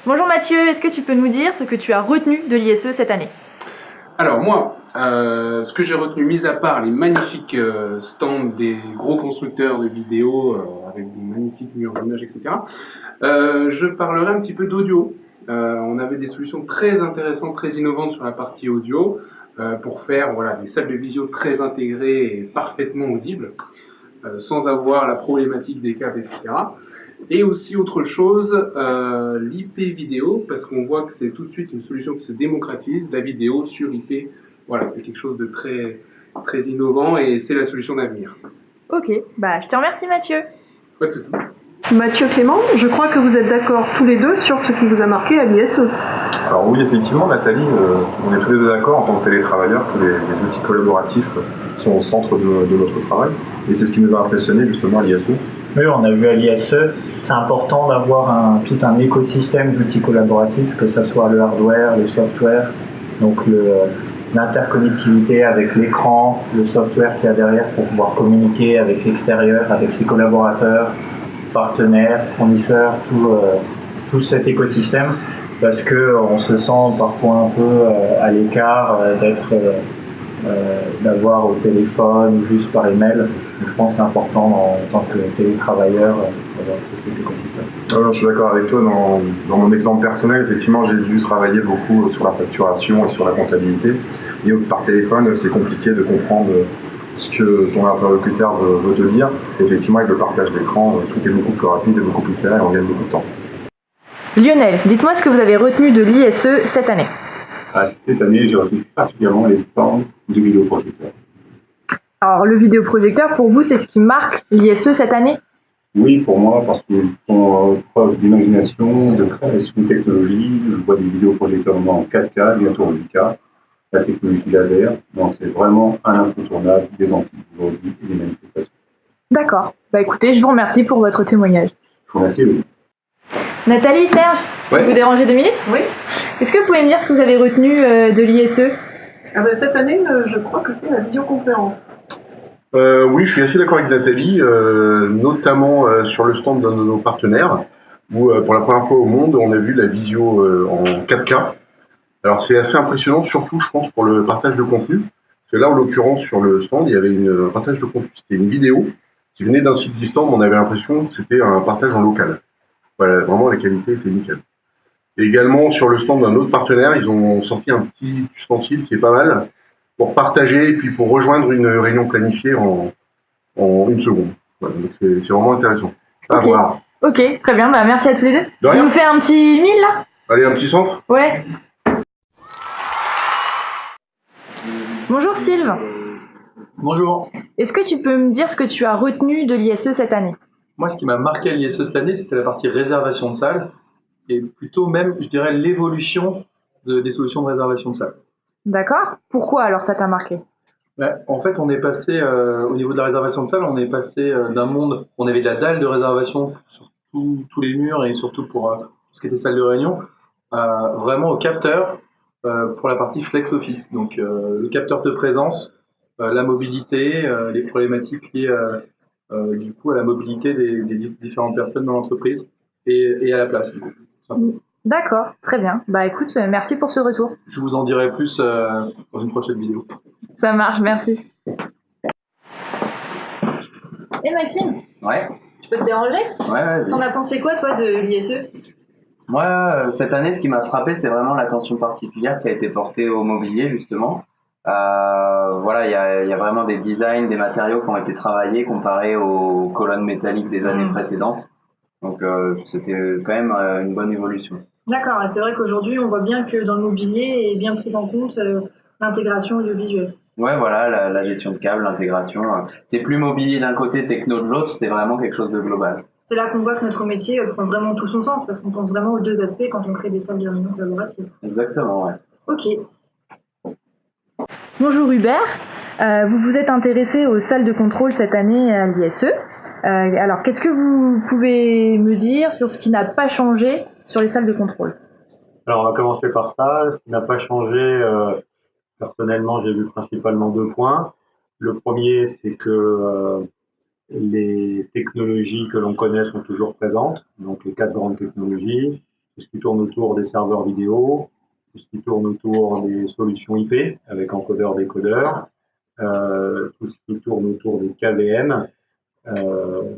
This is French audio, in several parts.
Bonjour Mathieu, est-ce que tu peux nous dire ce que tu as retenu de l'ISE cette année? Alors moi, ce que j'ai retenu, mis à part les magnifiques stands des gros constructeurs de vidéos avec des magnifiques murs d'images, etc., je parlerai un petit peu d'audio. On avait des solutions très intéressantes, très innovantes sur la partie audio pour faire des salles de visio très intégrées et parfaitement audibles, sans avoir la problématique des câbles, etc. Et aussi autre chose, l'IP vidéo, parce qu'on voit que c'est tout de suite une solution qui se démocratise, la vidéo sur IP. Voilà, c'est quelque chose de très, très innovant et c'est la solution d'avenir. Ok, je te remercie Mathieu. Pas de souci. Mathieu, Clément, je crois que vous êtes d'accord tous les deux sur ce qui vous a marqué à l'ISE. Alors oui, effectivement, Nathalie, on est tous les deux d'accord en tant que télétravailleurs que les outils collaboratifs sont au centre de notre travail. Et c'est ce qui nous a impressionné justement à l'ISE. Oui, on a vu à l'ISE, c'est important d'avoir tout un écosystème d'outils collaboratifs, que ce soit le hardware, le software, donc l'interconnectivité avec l'écran, le software qu'il y a derrière pour pouvoir communiquer avec l'extérieur, avec ses collaborateurs, partenaires, fournisseurs, tout cet écosystème, parce qu'on se sent parfois un peu à l'écart d'avoir au téléphone ou juste par email. Donc, je pense que c'est important en tant que télétravailleur d'avoir tout cet écosystème. Alors, je suis d'accord avec toi. Dans mon exemple personnel, effectivement, j'ai dû travailler beaucoup sur la facturation et sur la comptabilité. Et par téléphone, c'est compliqué de comprendre ce que ton interlocuteur veut te dire. Et effectivement, avec le partage d'écran, tout est beaucoup plus rapide et beaucoup plus clair et on gagne beaucoup de temps. Lionel, dites-moi ce que vous avez retenu de l'ISE cette année. Cette année, j'ai retenu particulièrement les stands du vidéoprojecteur. Alors le vidéoprojecteur, pour vous, c'est ce qui marque l'ISE cette année? Oui, pour moi, parce qu'ils font preuve d'imagination, de création de technologie. Je vois des vidéoprojecteurs en 4K, bientôt en 8K, la technologie laser. Donc c'est vraiment un incontournable des amplis aujourd'hui et des manifestations. D'accord. Écoutez, je vous remercie pour votre témoignage. Je vous remercie, oui. Nathalie, Serge, Ouais. vous dérangez 2 minutes? Oui. Est-ce que vous pouvez me dire ce que vous avez retenu de l'ISE? Cette année, je crois que c'est la visioconférence. Oui, je suis assez d'accord avec Nathalie, notamment sur le stand d'un de nos partenaires, où pour la première fois au monde, on a vu la visio en 4K. Alors c'est assez impressionnant, surtout je pense pour le partage de contenu. Parce que là, en l'occurrence, sur le stand, il y avait un partage de contenu. C'était une vidéo qui venait d'un site distant, mais on avait l'impression que c'était un partage en local. Voilà, vraiment la qualité était nickel. Et également sur le stand d'un autre partenaire, ils ont sorti un petit ustensile qui est pas mal pour partager et puis pour rejoindre une réunion planifiée en 1 seconde. Voilà, donc c'est vraiment intéressant. À voir. Ok, très bien, merci à tous les deux. De rien. Vous nous faites un petit 1000 là? Allez, un petit centre. Ouais. Bonjour Sylve, Bonjour. est-ce que tu peux me dire ce que tu as retenu de l'ISE cette année? Moi, ce qui m'a marqué à l'ISE cette année, c'était la partie réservation de salles et plutôt même, je dirais, l'évolution des solutions de réservation de salles. D'accord. Pourquoi alors ça t'a marqué? En fait, on est passé, au niveau de la réservation de salles, on est passé d'un monde où on avait de la dalle de réservation sur tous les murs et surtout pour tout ce qui était salle de réunion, vraiment au capteur pour la partie flex office. Donc, le capteur de présence, la mobilité, les problématiques liées du coup à la mobilité des différentes personnes dans l'entreprise et à la place. Du coup. D'accord, très bien. Écoute, merci pour ce retour. Je vous en dirai plus dans une prochaine vidéo. Ça marche, merci. Et Maxime, Ouais, je peux te déranger? ouais. T'en as pensé quoi toi de l'ISE? Moi, cette année, ce qui m'a frappé, c'est vraiment l'attention particulière qui a été portée au mobilier, justement. Voilà, il y a vraiment des designs, des matériaux qui ont été travaillés comparés aux colonnes métalliques des années précédentes. Donc, c'était quand même une bonne évolution. D'accord, et c'est vrai qu'aujourd'hui on voit bien que dans le mobilier est bien prise en compte l'intégration audiovisuelle. Ouais, voilà, la gestion de câbles, l'intégration. C'est plus mobilier d'un côté, techno de l'autre, c'est vraiment quelque chose de global. C'est là qu'on voit que notre métier prend vraiment tout son sens, parce qu'on pense vraiment aux deux aspects quand on crée des salles de réunion collaboratives. Exactement, ouais. Ok. Bonjour Hubert, vous vous êtes intéressé aux salles de contrôle cette année à l'ISE. Alors qu'est-ce que vous pouvez me dire sur ce qui n'a pas changé sur les salles de contrôle? Alors, on va commencer par ça. Ce qui n'a pas changé, personnellement, j'ai vu principalement 2 points. Le premier, c'est que les technologies que l'on connaît sont toujours présentes, donc les 4 grandes technologies. tout ce qui tourne autour des serveurs vidéo, tout ce qui tourne autour des solutions IP avec encodeur-décodeur, tout ce qui tourne autour des KVM,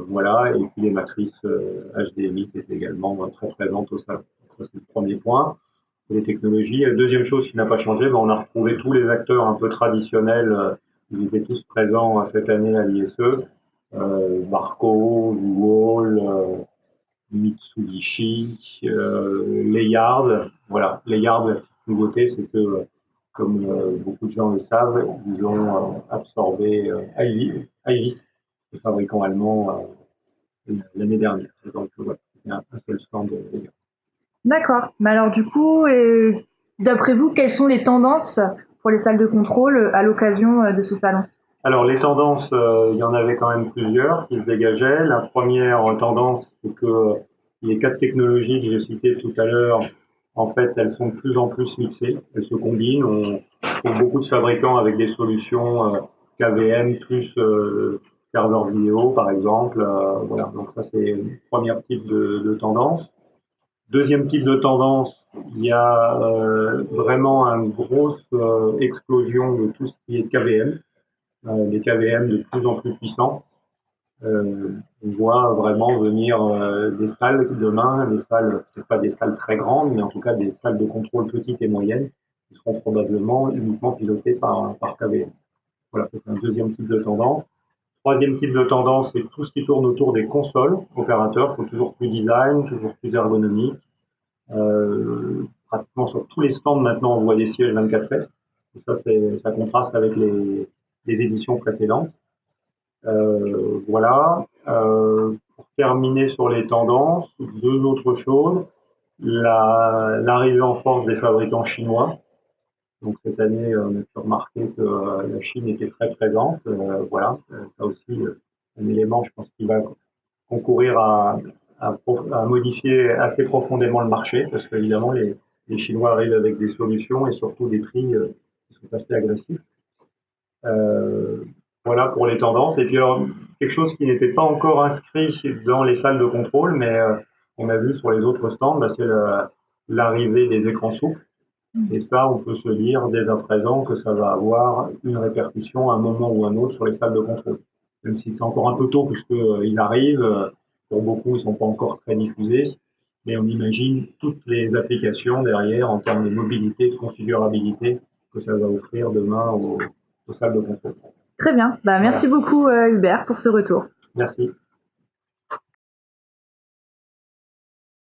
voilà, et puis les matrices HDMI qui est également très présente au salon. Ça, c'est le premier point. Les technologies. La deuxième chose qui n'a pas changé, on a retrouvé tous les acteurs un peu traditionnels. Ils étaient tous présents cette année à l'ISE. Barco, Uwall, Mitsubishi, Layard. Voilà, Layard, la petite nouveauté, c'est que, comme beaucoup de gens le savent, ils ont absorbé Ivis, le fabricant allemand, l'année dernière. Donc voilà, c'était un seul stand de Layard. D'accord. Mais alors du coup, d'après vous, quelles sont les tendances pour les salles de contrôle à l'occasion de ce salon? Alors les tendances, il y en avait quand même plusieurs qui se dégageaient. La première tendance, c'est que les 4 technologies que j'ai citées tout à l'heure, en fait, elles sont de plus en plus mixées, elles se combinent. On trouve beaucoup de fabricants avec des solutions KVM plus serveur vidéo, par exemple. Voilà, donc ça c'est le premier type de tendance. Deuxième type de tendance, il y a vraiment une grosse explosion de tout ce qui est KVM, des KVM de plus en plus puissants. On voit vraiment venir des salles demain, des salles, peut-être pas des salles très grandes, mais en tout cas des salles de contrôle petites et moyennes, qui seront probablement uniquement pilotées par KVM. Voilà, ça c'est un deuxième type de tendance. Troisième type de tendance, c'est tout ce qui tourne autour des consoles opérateurs. Il faut toujours plus design, toujours plus ergonomique. Pratiquement sur tous les stands maintenant, on voit des sièges 24/7. Et ça contraste avec les éditions précédentes. Voilà. Pour terminer sur les tendances, 2 autres choses. L'arrivée en force des fabricants chinois. Donc cette année, on a pu remarquer que la Chine était très présente. Voilà, ça aussi, un élément, je pense, qui va concourir à modifier assez profondément le marché, parce qu'évidemment, les Chinois arrivent avec des solutions et surtout des prix qui sont assez agressifs. Voilà pour les tendances. Et puis alors, quelque chose qui n'était pas encore inscrit dans les salles de contrôle, mais on a vu sur les autres stands, c'est l'arrivée des écrans souples. Et ça, on peut se dire dès à présent que ça va avoir une répercussion à un moment ou à un autre sur les salles de contrôle. Même si c'est encore un peu tôt puisqu'ils arrivent, pour beaucoup, ils ne sont pas encore très diffusés, mais on imagine toutes les applications derrière en termes de mobilité, de configurabilité que ça va offrir demain aux salles de contrôle. Très bien. Merci beaucoup Hubert pour ce retour. Merci.